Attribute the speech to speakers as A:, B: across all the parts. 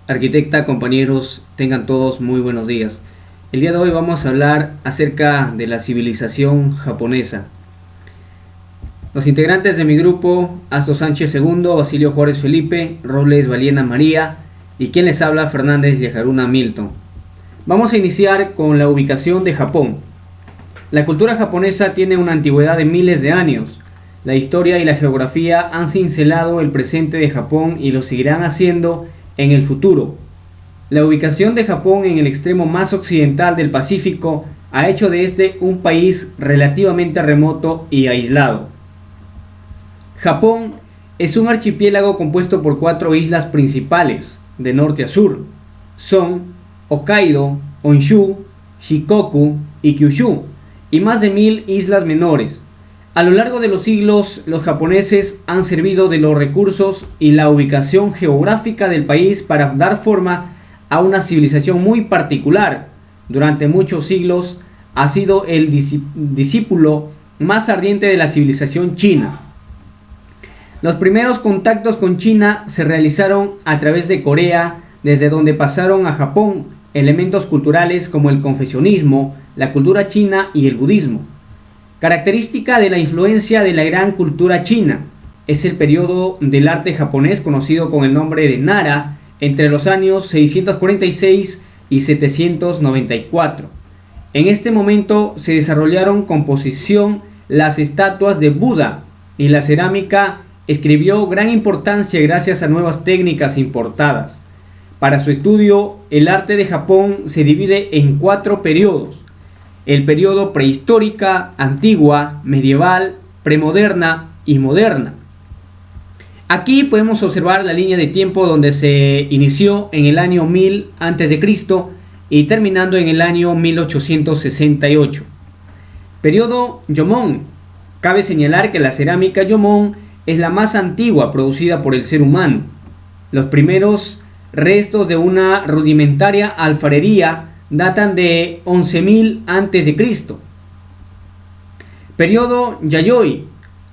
A: Arquitecta, compañeros, tengan todos muy buenos días. El día de hoy vamos a hablar acerca de la civilización japonesa. Los integrantes de mi grupo: Astor Sánchez II, Basilio Juárez Felipe, Robles Valiena María y quien les habla, Fernández Yajaruna Milton. Vamos a iniciar con la ubicación de Japón. La cultura japonesa tiene una antigüedad de miles de años. La historia y la geografía han cincelado el presente de Japón y lo seguirán haciendo en el futuro. La ubicación de Japón en el extremo más occidental del Pacífico ha hecho de este un país relativamente remoto y aislado. Japón es un archipiélago compuesto por 4 islas principales, de norte a sur. Son Hokkaido, Honshu, Shikoku y Kyushu, y más de 1000 islas menores. A lo largo de los siglos, los japoneses han servido de los recursos y la ubicación geográfica del país para dar forma a una civilización muy particular. Durante muchos siglos ha sido el discípulo más ardiente de la civilización china. Los primeros contactos con China se realizaron a través de Corea, desde donde pasaron a Japón elementos culturales como el confucianismo, la cultura china y el budismo. Característica de la influencia de la gran cultura china es el periodo del arte japonés conocido con el nombre de Nara, entre los años 646 y 794. En este momento se desarrollaron composición las estatuas de Buda, y la cerámica escribió gran importancia gracias a nuevas técnicas importadas. Para su estudio, el arte de Japón se divide en 4 periodos: el periodo prehistórica, antigua, medieval, premoderna y moderna. Aquí podemos observar la línea de tiempo donde se inició en el año 1000 a.C. y terminando en el año 1868. Periodo Jomon. Cabe señalar que la cerámica Jomon es la más antigua producida por el ser humano. Los primeros restos de una rudimentaria alfarería datan de 11.000 a.C. Periodo Yayoi.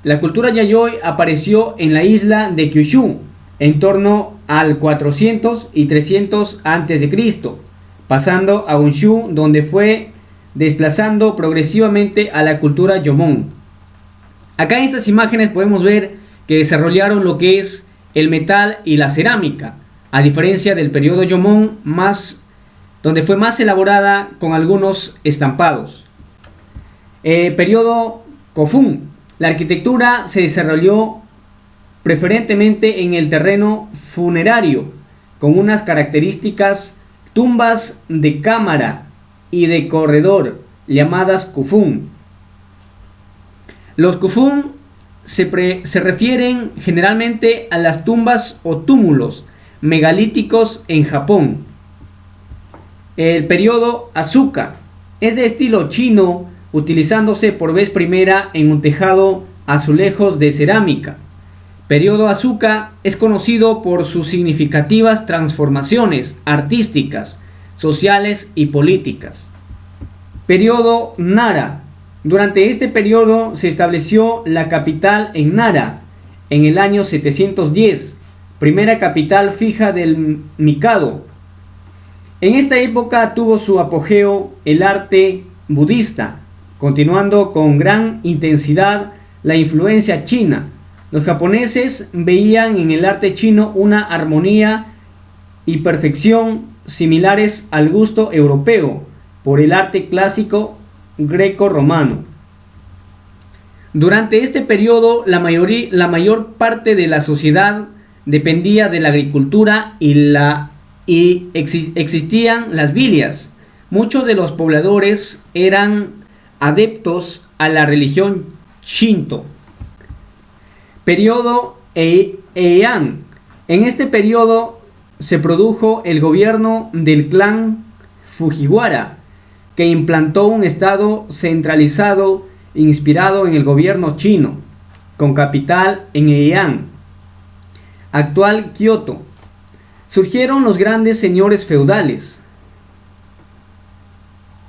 A: La cultura Yayoi apareció en la isla de Kyushu en torno al 400 y 300 a.C., pasando a Honshu, donde fue desplazando progresivamente a la cultura Jomon. Acá en estas imágenes podemos ver que desarrollaron lo que es el metal y la cerámica, a diferencia del periodo Jomon, donde fue más elaborada con algunos estampados. Periodo Kofun. La arquitectura se desarrolló preferentemente en el terreno funerario, con unas características tumbas de cámara y de corredor, llamadas kufun. Los kufun se refieren generalmente a las tumbas o túmulos megalíticos en Japón. El periodo Asuka es de estilo chino, utilizándose por vez primera en un tejado azulejos de cerámica. Periodo Asuka es conocido por sus significativas transformaciones artísticas, sociales y políticas. Periodo Nara. Durante este periodo se estableció la capital en Nara en el año 710, primera capital fija del Mikado. En esta época tuvo su apogeo el arte budista, continuando con gran intensidad la influencia china. Los japoneses veían en el arte chino una armonía y perfección similares al gusto europeo por el arte clásico greco-romano. Durante este periodo, la mayor parte de la sociedad dependía de la agricultura y existían las villas. Muchos de los pobladores eran adeptos a la religión Shinto. Periodo Heian. En este periodo se produjo el gobierno del clan Fujiwara, que implantó un estado centralizado inspirado en el gobierno chino, con capital en Heian, actual Kioto. Surgieron los grandes señores feudales,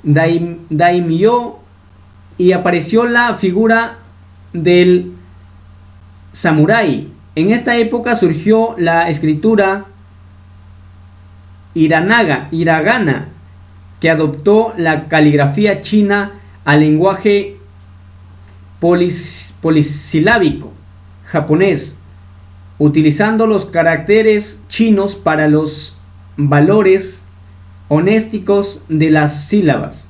A: daimyo, y apareció la figura del samurái. En esta época surgió la escritura hiragana, que adoptó la caligrafía china al lenguaje polisilábico japonés, utilizando los caracteres chinos para los valores onomásticos de las sílabas.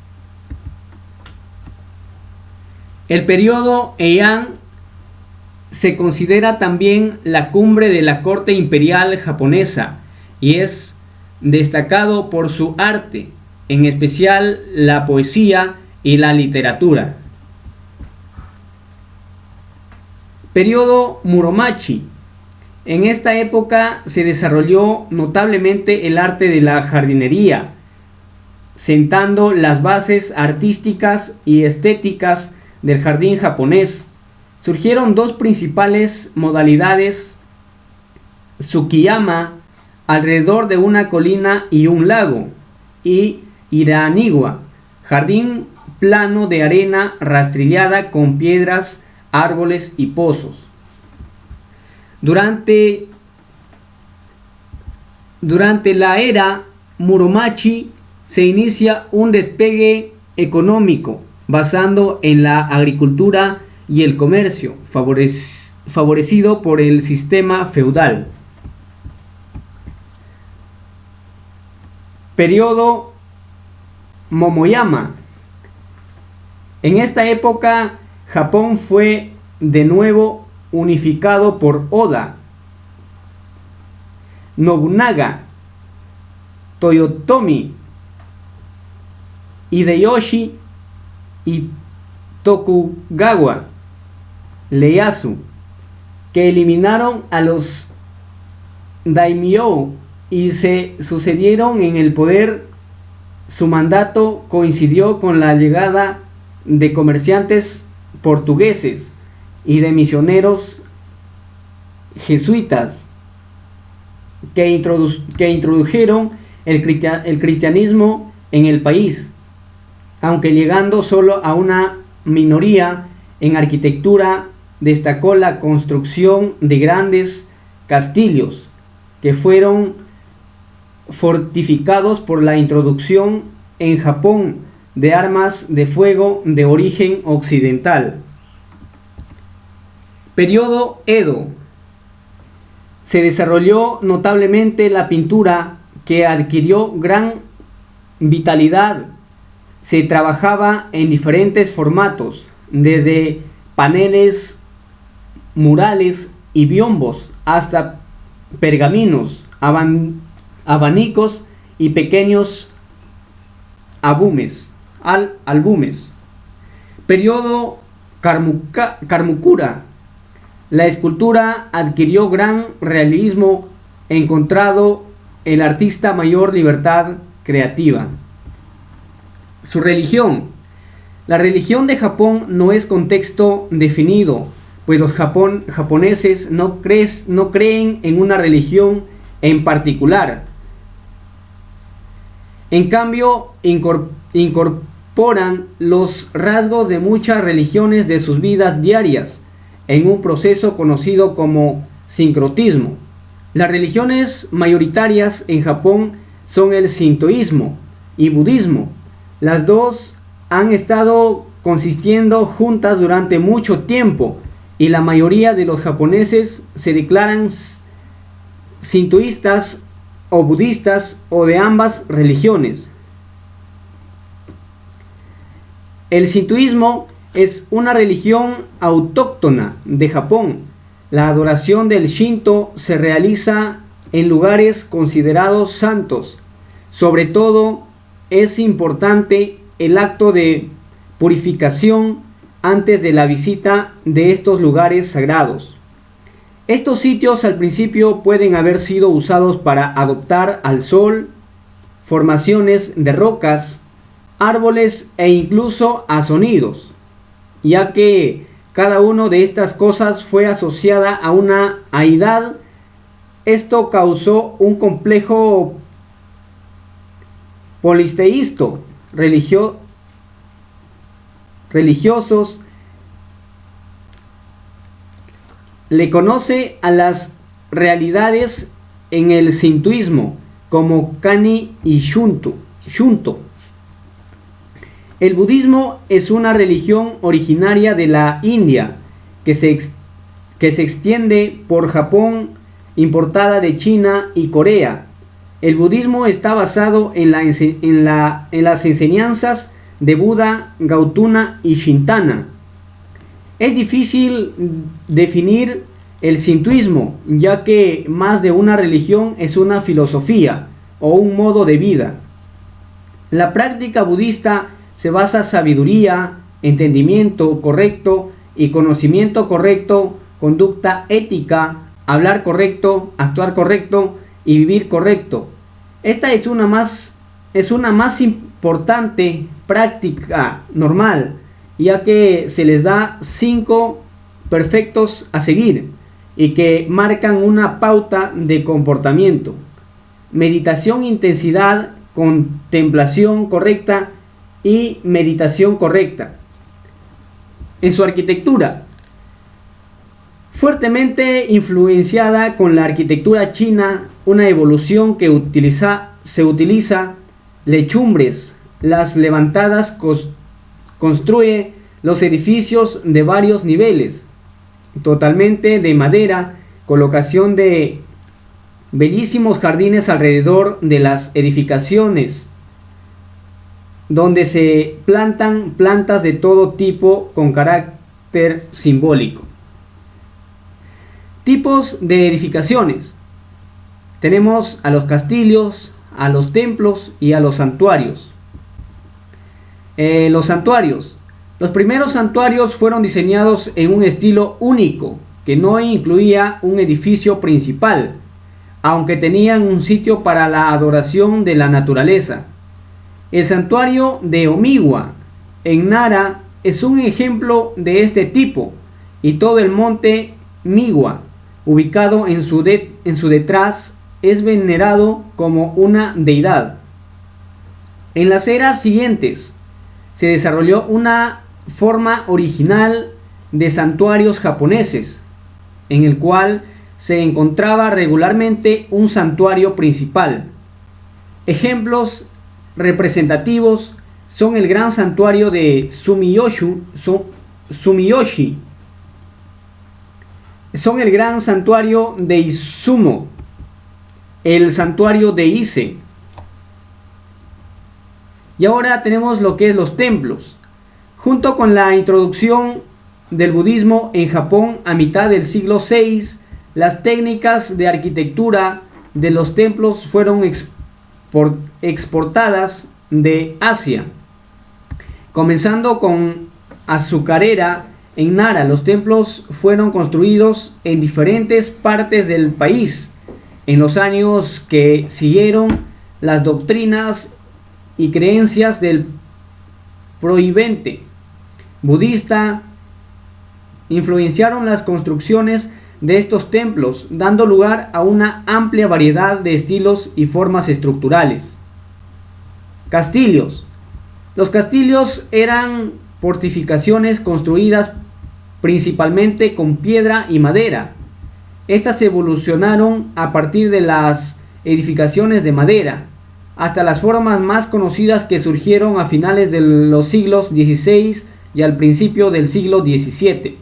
A: El periodo Heian se considera también la cumbre de la corte imperial japonesa y es destacado por su arte, en especial la poesía y la literatura. Periodo Muromachi. En esta época se desarrolló notablemente el arte de la jardinería, sentando las bases artísticas y estéticas del jardín japonés. Surgieron dos principales modalidades: Tsukiyama, alrededor de una colina y un lago, y Iraniwa, jardín plano de arena rastrillada con piedras, árboles y pozos. Durante la era Muromachi se inicia un despegue económico basado en la agricultura y el comercio, favorecido por el sistema feudal. Periodo Momoyama. En esta época, Japón fue de nuevo unificado por Oda Nobunaga, Toyotomi Hideyoshi y Tokugawa Ieyasu, que eliminaron a los daimyo y se sucedieron en el poder. Su mandato coincidió con la llegada de comerciantes portugueses y de misioneros jesuitas que introdujeron el cristianismo en el país, aunque llegando solo a una minoría. En arquitectura destacó la construcción de grandes castillos que fueron fortificados por la introducción en Japón de armas de fuego de origen occidental. Periodo Edo. Se desarrolló notablemente la pintura, que adquirió gran vitalidad. Se trabajaba en diferentes formatos, desde paneles, murales y biombos hasta pergaminos, abanicos y pequeños álbumes. Periodo Kamakura. La escultura adquirió gran realismo, encontrando el artista mayor libertad creativa. Su religión. La religión de Japón no es contexto definido, pues los japoneses no creen en una religión en particular. En cambio, incorporan los rasgos de muchas religiones de sus vidas diarias en un proceso conocido como sincretismo. Las religiones mayoritarias en Japón son el sintoísmo y budismo. Las dos han estado coexistiendo juntas durante mucho tiempo y la mayoría de los japoneses se declaran sintoístas o budistas o de ambas religiones. El sintoísmo es una religión autóctona de Japón. La adoración del Shinto se realiza en lugares considerados santos. Sobre todo es importante el acto de purificación antes de la visita de estos lugares sagrados. Estos sitios al principio pueden haber sido usados para adoptar al sol, formaciones de rocas, árboles e incluso a sonidos, ya que cada una de estas cosas fue asociada a una deidad. Esto causó un complejo politeísta religiosos. Le conoce a las realidades en el sintoísmo como Kani y Shunto. El budismo es una religión originaria de la India que se extiende por Japón, importada de China y Corea. El budismo está basado en las enseñanzas de Buda, Gautama y Shintana. Es difícil definir el sintoísmo, ya que más de una religión es una filosofía o un modo de vida. La práctica budista se basa en sabiduría, entendimiento correcto y conocimiento correcto, conducta ética, hablar correcto, actuar correcto y vivir correcto. Esta es una más importante práctica normal, ya que se les da 5 perfectos a seguir y que marcan una pauta de comportamiento. Meditación, intensidad, contemplación correcta y meditación correcta. En su arquitectura, fuertemente influenciada con la arquitectura china, una evolución que se utiliza lechumbres, las levantadas, construye los edificios de varios niveles, totalmente de madera, colocación de bellísimos jardines alrededor de las edificaciones, donde se plantan plantas de todo tipo con carácter simbólico. Tipos de edificaciones. Tenemos a los castillos, a los templos y a los santuarios. Los santuarios. Los primeros santuarios fueron diseñados en un estilo único, que no incluía un edificio principal, aunque tenían un sitio para la adoración de la naturaleza. El santuario de Omiwa, en Nara, es un ejemplo de este tipo, y todo el monte Miwa, ubicado en su detrás, es venerado como una deidad. En las eras siguientes, se desarrolló una forma original de santuarios japoneses, en el cual se encontraba regularmente un santuario principal. Ejemplos representativos son el gran santuario de Sumiyoshi, son el gran santuario de Izumo, el santuario de Ise. Y ahora tenemos lo que es los templos. Junto con la introducción del budismo en Japón a mitad del siglo VI, las técnicas de arquitectura de los templos fueron exportadas de Asia. Comenzando con Azucarera en Nara, los templos fueron construidos en diferentes partes del país. En los años que siguieron, las doctrinas y creencias del prohibente budista influenciaron las construcciones de estos templos, dando lugar a una amplia variedad de estilos y formas estructurales. Castillos. Los castillos eran fortificaciones construidas principalmente con piedra y madera. Estas evolucionaron a partir de las edificaciones de madera hasta las formas más conocidas que surgieron a finales de los siglos XVI y al principio del siglo XVII.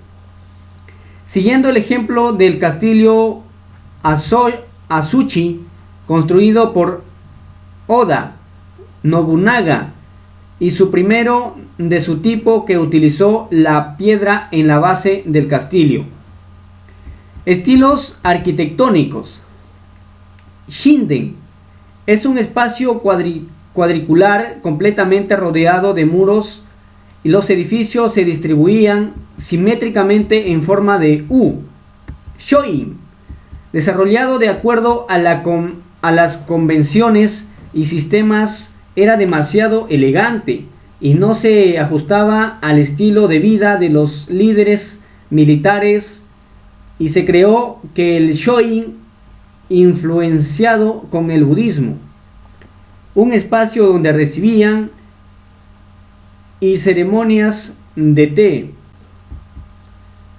A: Siguiendo el ejemplo del castillo Azuchi, construido por Oda Nobunaga, y su primero de su tipo que utilizó la piedra en la base del castillo. Estilos arquitectónicos. Shinden es un espacio cuadricular completamente rodeado de muros y los edificios se distribuían simétricamente en forma de U. Shoin, desarrollado de acuerdo a las convenciones y sistemas, era demasiado elegante y no se ajustaba al estilo de vida de los líderes militares, y se creó que el Shoin influenciado con el budismo, un espacio donde recibían y ceremonias de té.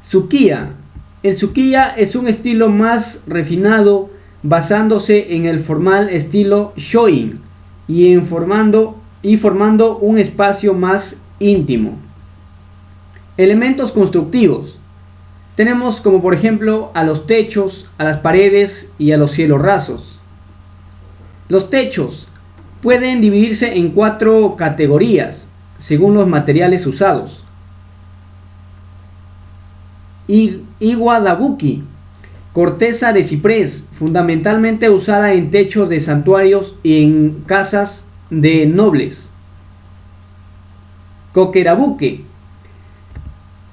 A: Sukiya. El Sukiya es un estilo más refinado basándose en el formal estilo Shoin y formando un espacio más íntimo. Elementos constructivos. Tenemos como por ejemplo a los techos, a las paredes y a los cielos rasos. Los techos pueden dividirse en 4 categorías según los materiales usados. Iwadabuki, corteza de ciprés, fundamentalmente usada en techos de santuarios y en casas de nobles. Kokerabuke,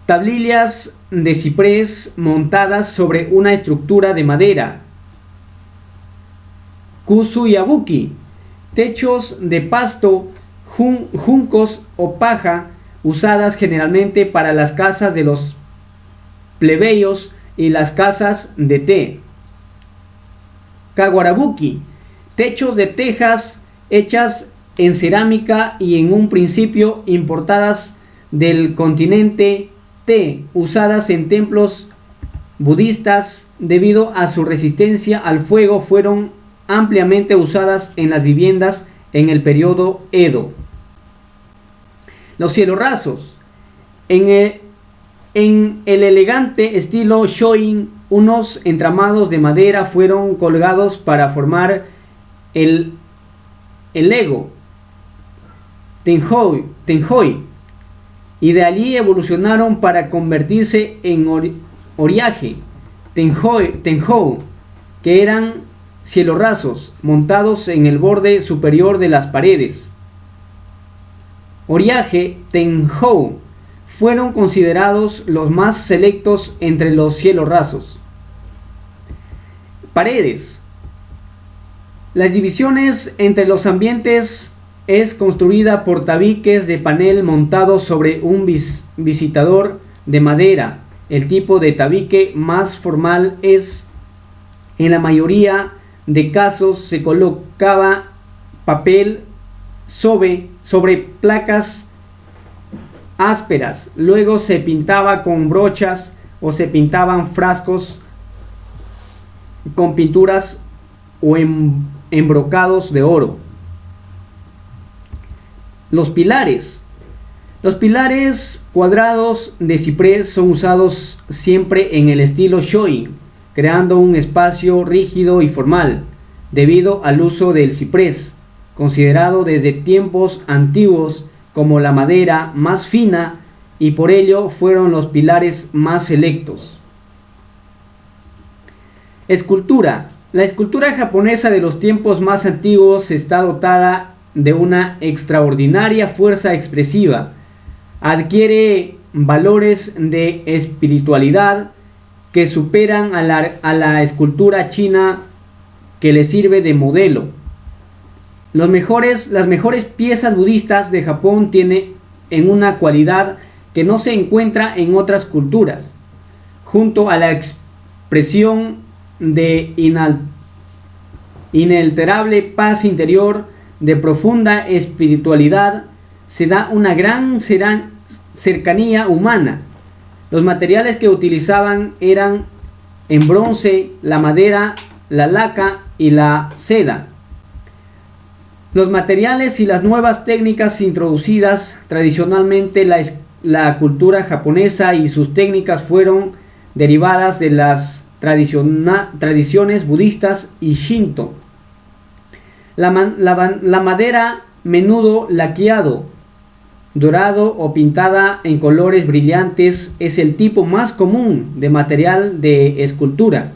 A: tablillas de ciprés montadas sobre una estructura de madera. Kusuyabuki, techos de pasto, juncos o paja, usadas generalmente para las casas de los plebeyos y las casas de té. Kawarabuki, techos de tejas hechas en cerámica y en un principio importadas del continente T, usadas en templos budistas debido a su resistencia al fuego, fueron ampliamente usadas en las viviendas en el periodo Edo. Los cielos rasos. En el elegante estilo Shoin, unos entramados de madera fueron colgados para formar el ego Tenjoi, y de allí evolucionaron para convertirse en oriaje Tenjou, que eran cielos rasos montados en el borde superior de las paredes. Oriaje Tenjou fueron considerados los más selectos entre los cielos rasos. Paredes. Las divisiones entre los ambientes es construida por tabiques de panel montados sobre un visitador de madera. El tipo de tabique más formal es, en la mayoría de casos, se colocaba papel sobre placas ásperas, luego se pintaba con brochas o se pintaban frascos con pinturas o embrocados de oro. Los pilares. Los pilares cuadrados de ciprés son usados siempre en el estilo Shoin, creando un espacio rígido y formal, debido al uso del ciprés, considerado desde tiempos antiguos como la madera más fina, y por ello fueron los pilares más selectos. Escultura. La escultura japonesa de los tiempos más antiguos está dotada de una extraordinaria fuerza expresiva. Adquiere valores de espiritualidad que superan a la escultura china, que le sirve de modelo. Las mejores piezas budistas de Japón tienen en una cualidad que no se encuentra en otras culturas. Junto a la expresión de inalterable paz interior, de profunda espiritualidad, se da una gran cercanía humana. Los materiales que utilizaban eran en bronce, la madera, la laca y la seda. Los materiales y las nuevas técnicas introducidas tradicionalmente la cultura japonesa y sus técnicas fueron derivadas de las tradiciones budistas y Shinto. La madera, menudo laqueado, dorado o pintada en colores brillantes, es el tipo más común de material de escultura.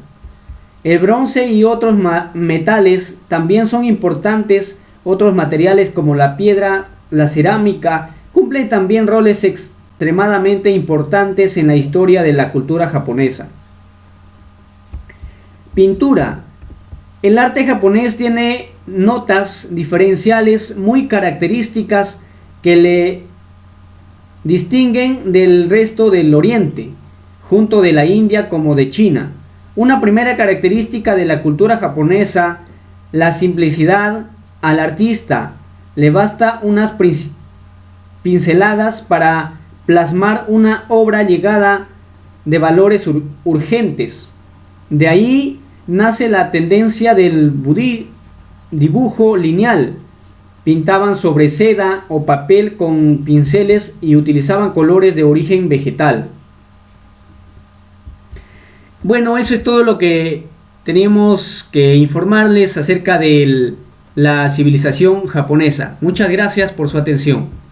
A: El bronce y otros metales también son importantes. Otros materiales como la piedra, la cerámica, cumplen también roles extremadamente importantes en la historia de la cultura japonesa. Pintura. El arte japonés tiene notas diferenciales muy características que le distinguen del resto del Oriente, junto de la India como de China. Una primera característica de la cultura japonesa, la simplicidad. Al artista le basta unas pinceladas para plasmar una obra llegada de valores urgentes. De ahí nace la tendencia del dibujo lineal. Pintaban sobre seda o papel con pinceles y utilizaban colores de origen vegetal. Bueno, eso es todo lo que teníamos que informarles acerca de la civilización japonesa. Muchas gracias por su atención.